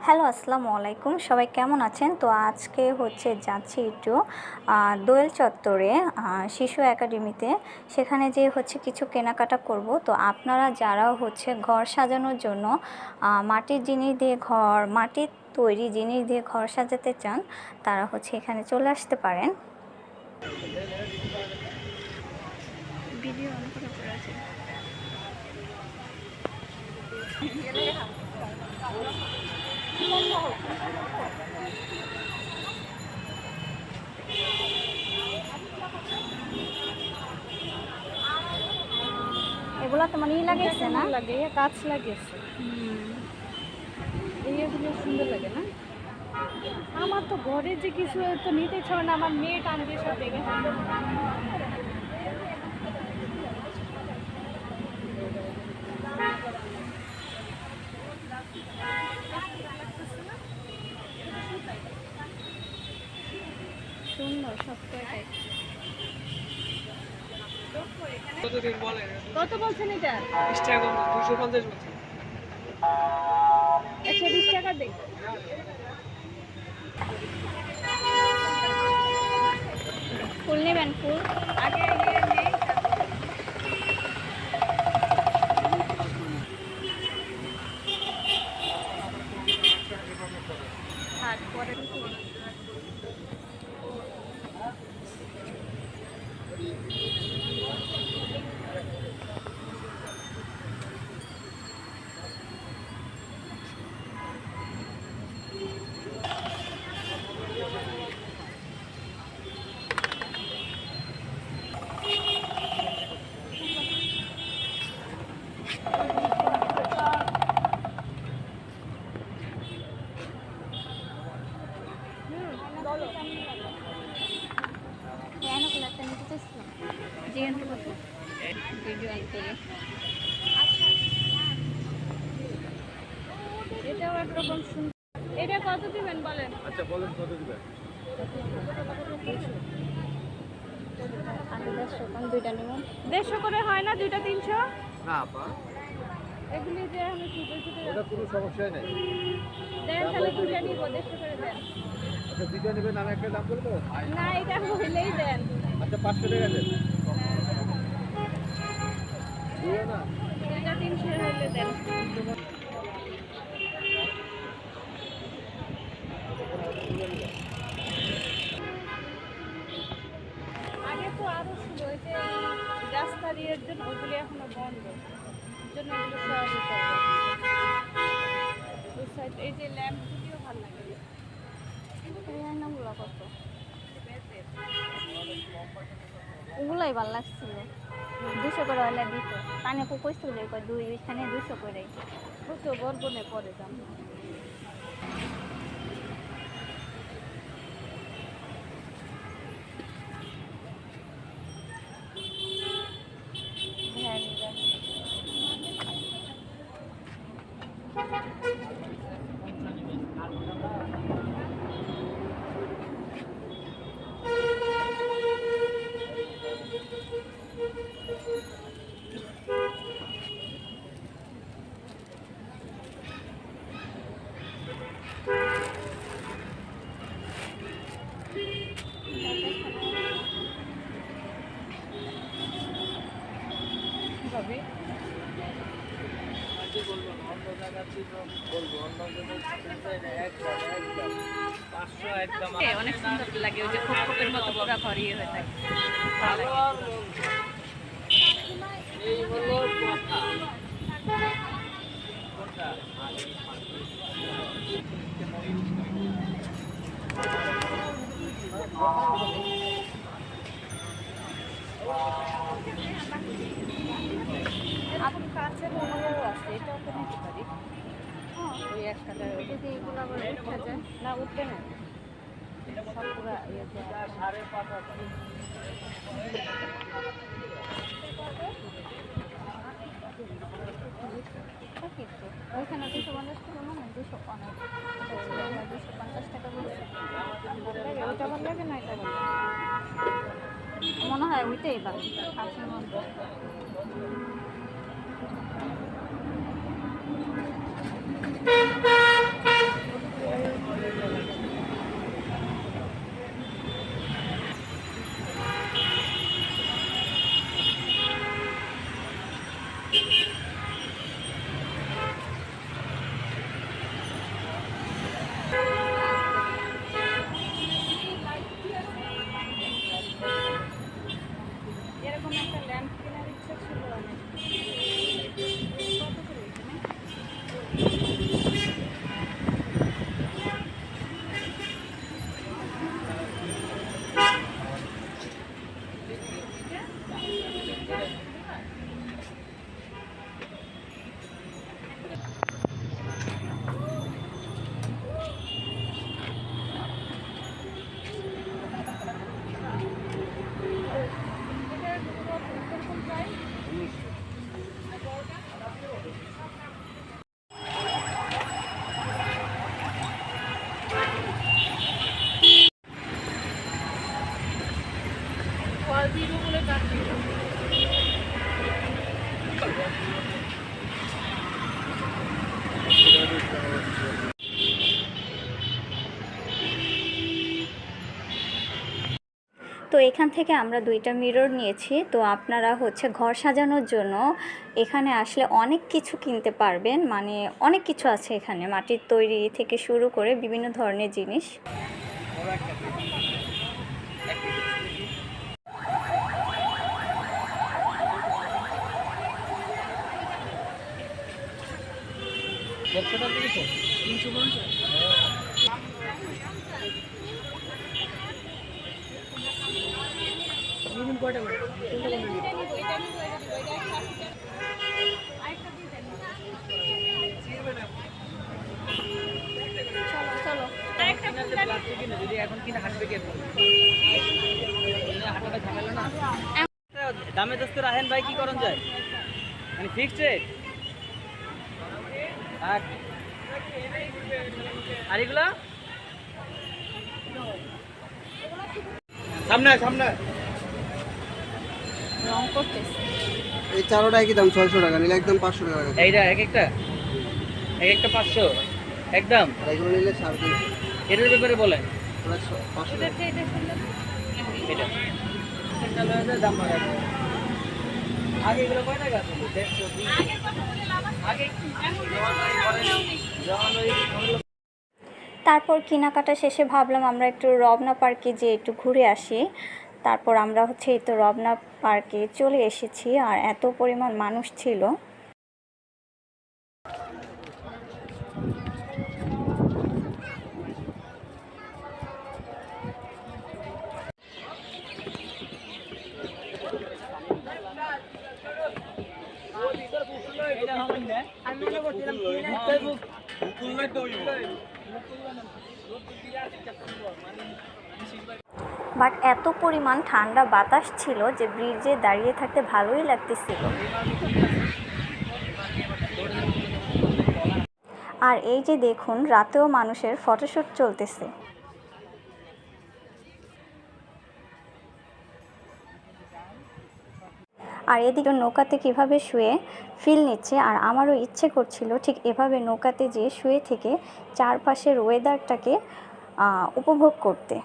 Hello, আসসালামু আলাইকুম। সবাই কেমন আছেন? তো আজকে যাচ্ছি একটু দোয়েল চত্বরে শিশু একাডেমিতে। সেখানে যেয়ে কিছু কেনাকাটা করব। তো আপনারা যারা ঘর সাজানোর জন্য মাটির জিনিস দিয়ে মাটির তৈরি জিনিস দিয়ে ঘর সাজাতে চান, তারা এখানে চলে আসতে পারেন। ভিডিও অন করে আছে। এগুলা তো মানে লাগিয়েছে না, লাগে কাজ লাগিয়েছে। এইগুলো সুন্দর লাগে না? আমার তো ঘরে যে কিছু তো নিতে ইচ্ছা হয় না, আমার মেয়ে টান দিয়ে সব দেখে। সুন্দর সব কয়টাই। কত বলছেন এটা? 20 টাকা কম, 250 বলছেন। 120 টাকা দেখ। ফুল নেবেন? ফুল আগে ইয়ে নেই, তারপরে ভিডিও অন করে। এটাও একরকম সুন্দর। এটা কত দিবেন বলেন? আচ্ছা বলেন কত দিবেন? আগে 150, দুইটা নেবেন। 150 করে হয় না? দুইটা 300? না আপা, এগুলি যে আমি ছোটো ছোটো ওটা কোনো সমস্যাই নাই। দেন, তাহলে দুইটা নিব, 150 করে দেন। আচ্ছা দুইটা নেবেন, আমি একটা দাম বলবো। না, এটা হইলেই দেন। আচ্ছা 500 টাকা দেন। দিও না। দুইটা 300 হইলে দেন। আগে তো আরো ছিল, ওই যে রাস্তার ইয়ের জন্য ওগুলি এখনো বন্ধ, এর জন্য এগুলো সব দিতে হবে। ওই সাইড এই যে ল্যাম্পগুলিও ভালো লাগে। এই নামগুলো কত? ওগুলাই ভালো লাগছিল। 200 করে হলে দিত। কানে কইছিল দুই, এখানে 200 করে। ওই তো বরবনে পরে দাম। হ্যাঁ, হবে বলবো না, অন্য জায়গাতে বলবো, অন্য জায়গায় একদম 500 একদম। অনেক সুন্দর লাগে, ওই যে খোপের মতো পুরা ঘর ইয়ে হয়ে থাকে। এই হলো কথা। কোনটা? আপনি কাছের অনুভব আছে, এটাও তো নিতে পারি। ওই এক কালার যদি এগুলো আবার উঠা যায়। না, উঠবে না, সব পুরা ইয়েতে। 5.5 ওইখানে 250 টাকা, মানে 200 অনেক 250 টাকা বলছে। ওইটা ভালো লাগে না, এটা ভালো লাগে? মনে হয় ওইটাই ভালো। কাছের মধ্যে তো এখান থেকে আমরা 2টা মিরর নিয়েছি। তো আপনারা হচ্ছে ঘর সাজানোর জন্য এখানে আসলে অনেক কিছু কিনতে পারবেন, মানে অনেক কিছু আছে এখানে, মাটির তৈরি থেকে শুরু করে বিভিন্ন ধরনের জিনিস। বড় একটা এক দেড়শোটা দিয়েছো 350 মিনিমাম কয়টা করে কোনটা কোনটা নিবো? প্লাস্টিক কিনে যদি এখন কিনে হাঁটবে কে হাঁটাটা ঝামেলা না। দামে দোস্ত রাহেন ভাই কি করণ যায় মানে ফিক্সড রেট আর এগুলা সামনে সামনে রং করতেছে। এই চারোটা একই দাম 600 টাকা নিলে একদম 500 টাকা লাগে। এইটা এক একটা 500 একদম। আর এগুলো নিলে 350 এটার ব্যাপারে বলেন। ওরা 500 টাকা। এটা এটা লয়ে যায় দাম বাড়াবে। আগে এগুলো কয় টাকা ছিল 150 আগে যখন ওই তারপর কেনাকাটা শেষে ভাবলাম আমরা একটু রমনা পার্কে যেয়ে একটু ঘুরে আসি। তারপর আমরা হচ্ছে এই তো রমনা পার্কে চলে এসেছি, আর এত পরিমাণ মানুষ ছিল। বাট এত পরিমাণ ঠান্ডা বাতাস ছিল যে ব্রিজে দাঁড়িয়ে থাকতে ভালোই লাগতেছিল। আর এই যে দেখুন, রাতেও মানুষের ফটোশ্যুট চলতেছে। আর এদিকে নৌকাতে কিভাবে শুয়ে ফিল নিচ্ছে, আর আমারও ইচ্ছে করছিল ঠিক এভাবে নৌকাতে যেয়ে শুয়ে থেকে চারপাশের ওয়েদারটাকে উপভোগ করতে।